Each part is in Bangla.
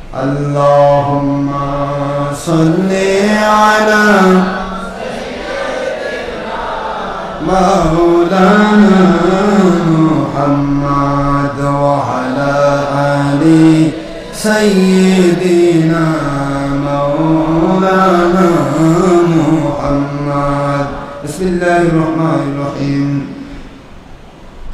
اللهم صل على مولانا محمد وعلى آل سيدنا مولانا محمد. بسم الله الرحمن الرحيم.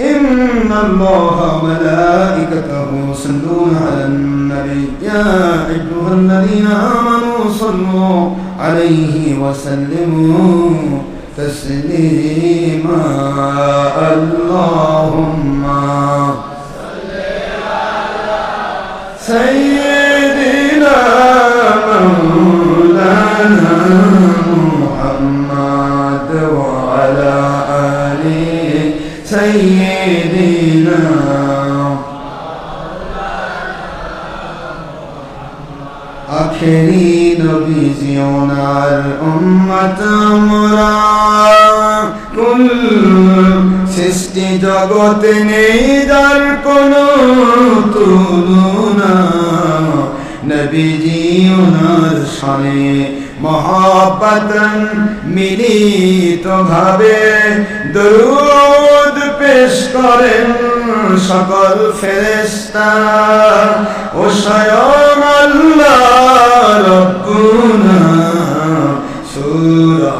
إن الله وملائكته يصلون على النبي يا أيها الذين آمنوا صلوا عليه وسلموا تسليما. اللهم صل على سيدنا مولانا محمد وعلى آله سيدنا. আখেরি নবী জিওনার উম্মত আমরা কুল সৃষ্টি জগতে নেই যার কোনো তুলনা। নবীজি ওনার শানে মহাব্বতন মিলিত ভাবে দরুদ পেশ করেন সকল ফেরেশতা ও স্বয়ং আল্লাহ রব্বুনা। সূরা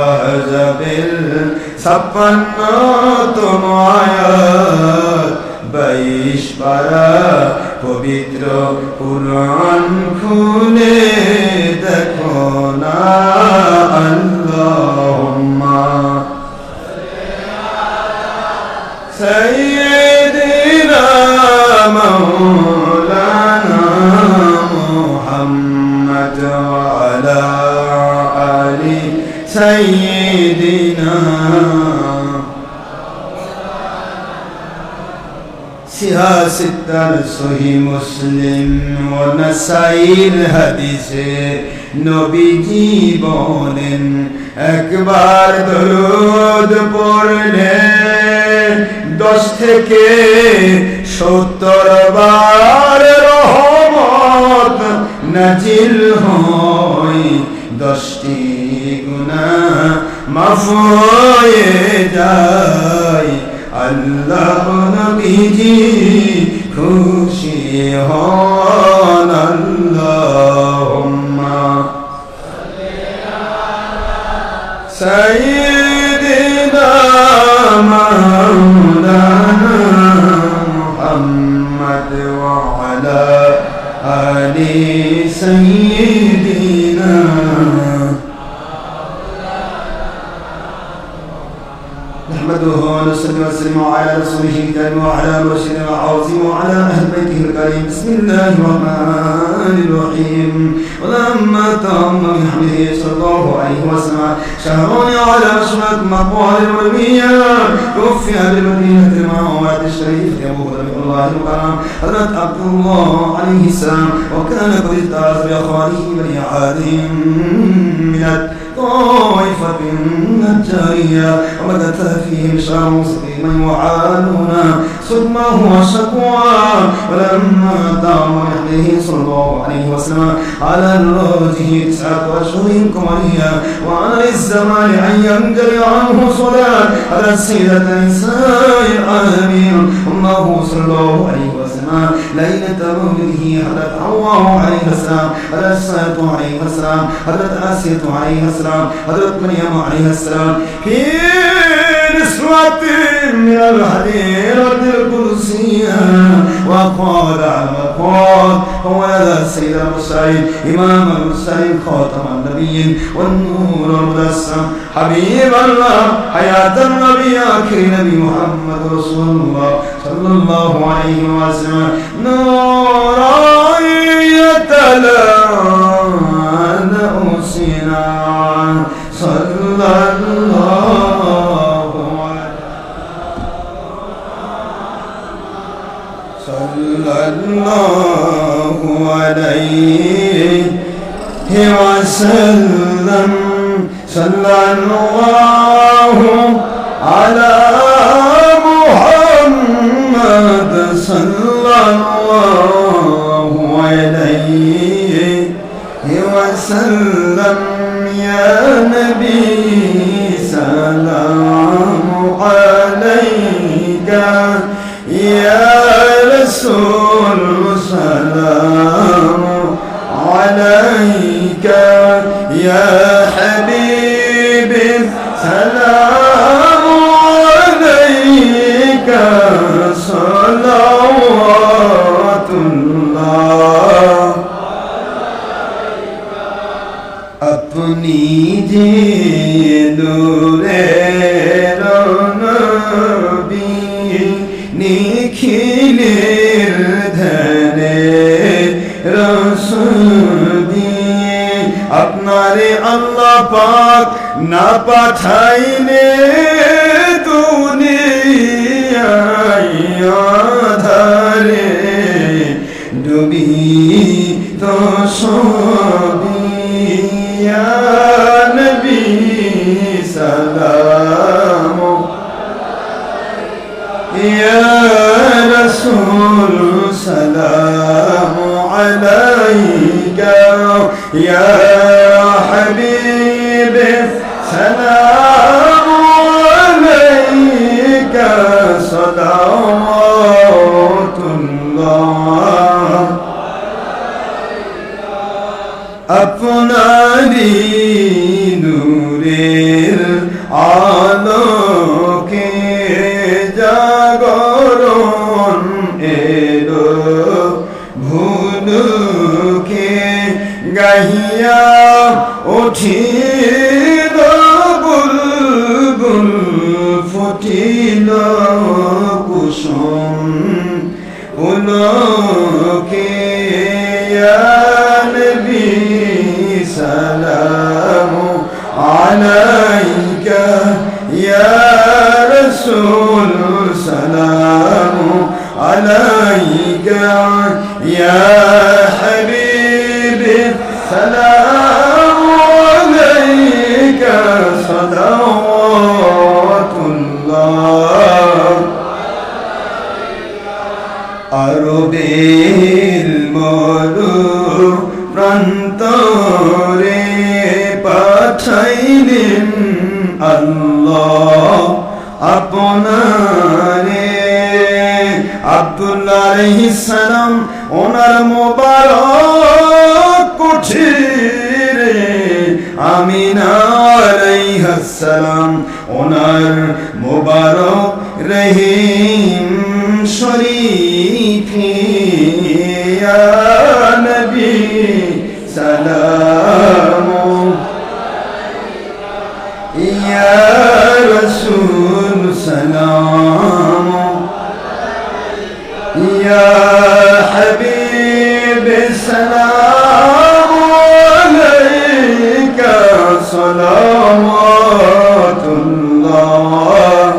আহজাবের 56তম আয়াত 22 পারা পবিত্র কুরআন খুলে দেখো না। আল্লাহুম্মা সাইয়্যিদিনা মাওলানা মুহাম্মদ ওয়া আলা আলি সাইয়্যিদিনা। সিয়াসিতার সহি মুসলিম ও নাসাইর হাদিসে নবীজি বলেন একবার দরুদ পড়লে 10 থেকে 70 বার রহমত নাজিল হয়, 10টি গুনাহ মাফ হয়ে যায়। আল্লাহ নবীজি খুশি হন। আল্লাহুম্মা সাইয়্যিদিনা মাওলানা মুহাম্মদ ওয়া আলা আলি সাইয়্যিদিনা। نحمده ونصلي ونسلم على رسوله الكريم وعلى مرشدنا العظيم وعلى اهل بيته الكريم. بسم الله الرحمن الرحيم. ولما تم بحمده صلى الله عليه وسلم شهرون على اشرف مقوال الولية توفي بالمدينة المنورة الشريفة ابو رضي الله عنه حضرت عبد الله عليه السلام، وكان قد اجتاز باخوانه بني عادهم من طائفة النجارية ومكث فيهم شهر سقيما يعانون سقمه وشكوى. ولما دعا بحمده صلى الله عليه وسلم على الراجح 9 أشهر قمرية وعلى الزمان أن ينجلي عنه صلاة على السيدة نساء العالمين أمه صلى الله عليه وسلم ليلة مولده حضرت حواء عليه السلام، حضرت سارة عليه السلام، حضرت آسية عليه السلام، حضرت مريم عليه السلام في نسوة من الحديرة القدسية. وقال هو هذا السيد المرسلين إمام المرسلين خاتم النبيين والنور المدسم حبيب الله حياة النبي آخر نبي محمد رسول الله صلى الله عليه وسلم. نورا يتلى نؤسنا صلى الله عليه وسلم. صلى الله على محمد صلى الله عليه عليه وسلم يا نبي سلام عليك يا رسول سلام عليك يا حبيب سلام عليك صلوات الله अपनी जे नूरेर नबी निखिलेर धरे रसूल दिए আপনারে আল্লাহ পাক না পাঠাইলে দুনিয়ায় আধারে ডুবি তো সবই يا نبي سلام يا رسول سلام عليك يا حبيب سلام عليك صلوات الله আপনারি নূরের আলোকে জাগরণ এলো ভুলুকে গাহিয়া উঠিল বুলবুল ফুটিল কুসুম উলোকে سلام عليك يا رسول سلام عليك يا حبيب سلام عليك صلوات الله আরবের মরু প্রান্তরে পাঠাইলেন আল্লাহ আপনারে আব্দুল্লাহ আলাইহিস সালাম ওনার মোবারক কুঠিরে আমিনা আলাইহিস সালাম ওনার মোবারক রহিম শরীফে ইয়া নবী سلام يا رسول سلام يا حبيب سلام عليك صلوات الله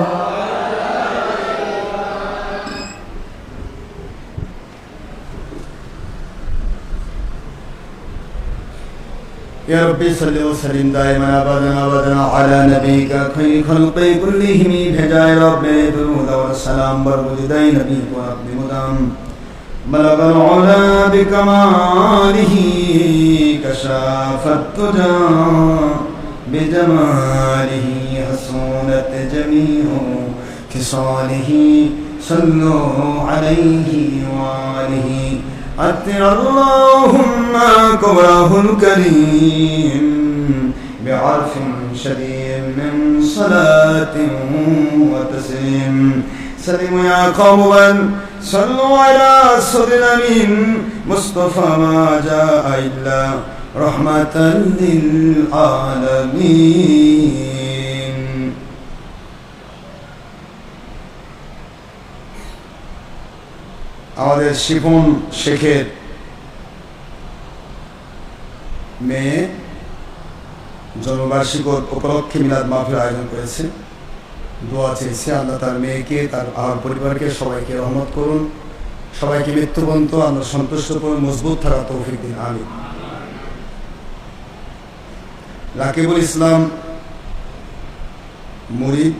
يا ربي صل وسلم دائما ابدا على نبيك خير خلق كلهم بجاي رب درود والسلام برودي نبي ورب مدام بلغ العلا بكماله كشاف التجا بجماله حسنت جميع خصاله صلوا عليه وآله أطر اللهم كبره الكريم بعرف شديد من صلاة وتسليم سلم يا قوم صلوا على سر الأمين مصطفى ما جاء إلا رحمة للعالمين আমাদের শিপন শেখের মেয়ে জন্মবার্ষিকী উপলক্ষে মিলাদ মাহফিল আয়োজন করেছে। দোয়া চেয়েছে আল্লাহ তার মেয়েকে তার পরিবারকে সবাইকে রহমত করুন, সবাইকে মৃত্যু পর্যন্ত আমরা সন্তুষ্ট করুন, মজবুত থাকা তৌফিক দিন, আমিন। রাকিবুল ইসলাম মুরিদ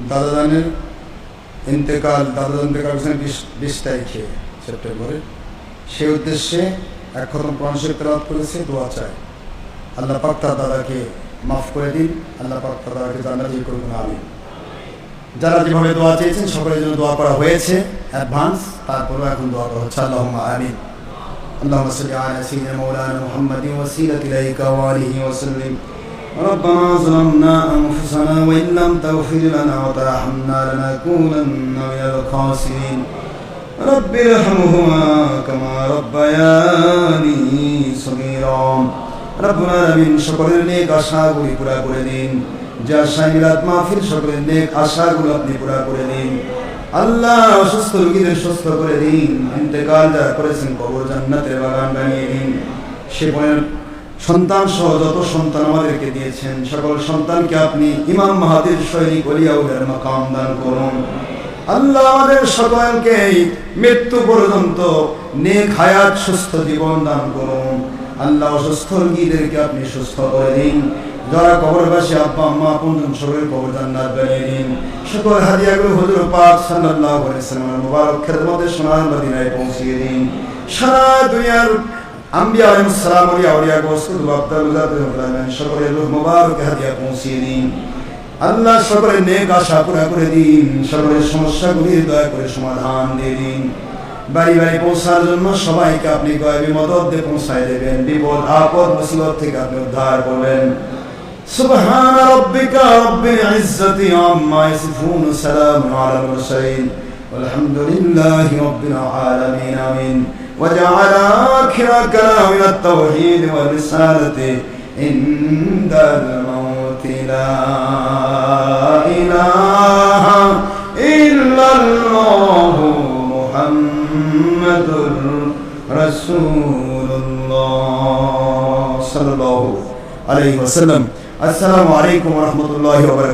দাদাজানের ইন্তেকাল করেছেন 20 তারিখে সেপ্টেম্বরে। সেই উদ্দেশ্যে এক খতম কোরআন শরীফ তেলাওয়াত করেছে, দোয়া চাই। আল্লাহ পাক তার দাদাকে মাফ করে দিন, আল্লাহ পাক তার দাদাকে জান্নাতি করুন, আমিন। যারা যেভাবে দোয়া চেয়েছেন সকলের জন্য দোয়া করা হয়েছে অ্যাডভান্স, তারপরেও এখন দোয়া করা হচ্ছে। আল্লাহুম্মা আমিন। اللهم صل على سيدنا مولانا محمد وسيلة إليك وآله وسلم. ربنا ظلمنا أنفسنا وإن لم تغفر لنا وترحمنا لنكونن من الخاسرين. رب ارحمهما كما ربياني صغيرا. ربنا العالمين সকলের নেক আশাগুলি পুরা করে দিন। যার শামিলাত মাহফিল সকলের নেক আশাগুলো আপনি পুরা করে দিন। আল্লাহ অসুস্থ রোগীদের সুস্থ করে দিন। ইন্তেকাল যারা করেছেন কবর জান্নাতের বাগান বানিয়ে দিন। সে বোনের সন্তান সহ যত সন্তান আমাদেরকে দিয়েছেন সকল সন্তানকে আপনি ইমাম মাহাদির সৈনিক ওলিয়াউলের মাকাম দান করুন। আল্লাহ আমাদের সকলকে মৃত্যু পর্যন্ত নেক হায়াত সুস্থ জীবন দান করুন। আল্লাহ অসুস্থ রোগীদেরকে আপনি সুস্থ করে দিন। যারা কবরবাসী আব্বা আম্মা আপনজন সকলের কবর জান্নাত বানিয়ে দিন। সকল হাদিয়াগুলো হুজুর পাক সাল্লাল্লাহু আলাইহি ওয়াসাল্লামের মুবারক খেদমতে সোনার মদিনায় পৌঁছিয়ে দিন। সারা দুনিয়ার আম্বিয়া আলাইহিস সালাম আউলিয়া গোসল আব্দুল জালিল সকলের রূহ মুবারক হাদিয়া পৌঁছিয়ে দিন। আল্লাহ সকলের নেক আশা পুরা করে দিন। সকলের সমস্যাগুলি দয়া করে সমাধান দিয়ে দিন। বাড়ি বাড়ি পৌঁছার জন্য সবাইকে আপনি গায়বী মদদ দিয়ে পৌঁছায় দেবেন। বিপদ আপদ মুসিবত থেকে আপনি উদ্ধার করবেন। سبحان ربك رب العزة عما يصفون سلام على المرسلين والحمد لله رب العالمين آمين. وجعل آخر كلامنا التوحيد والرسالة عند الموت لا إله إلا الله محمد رسول الله صلى الله عليه وسلم. السلام عليكم ورحمة الله وبركاته.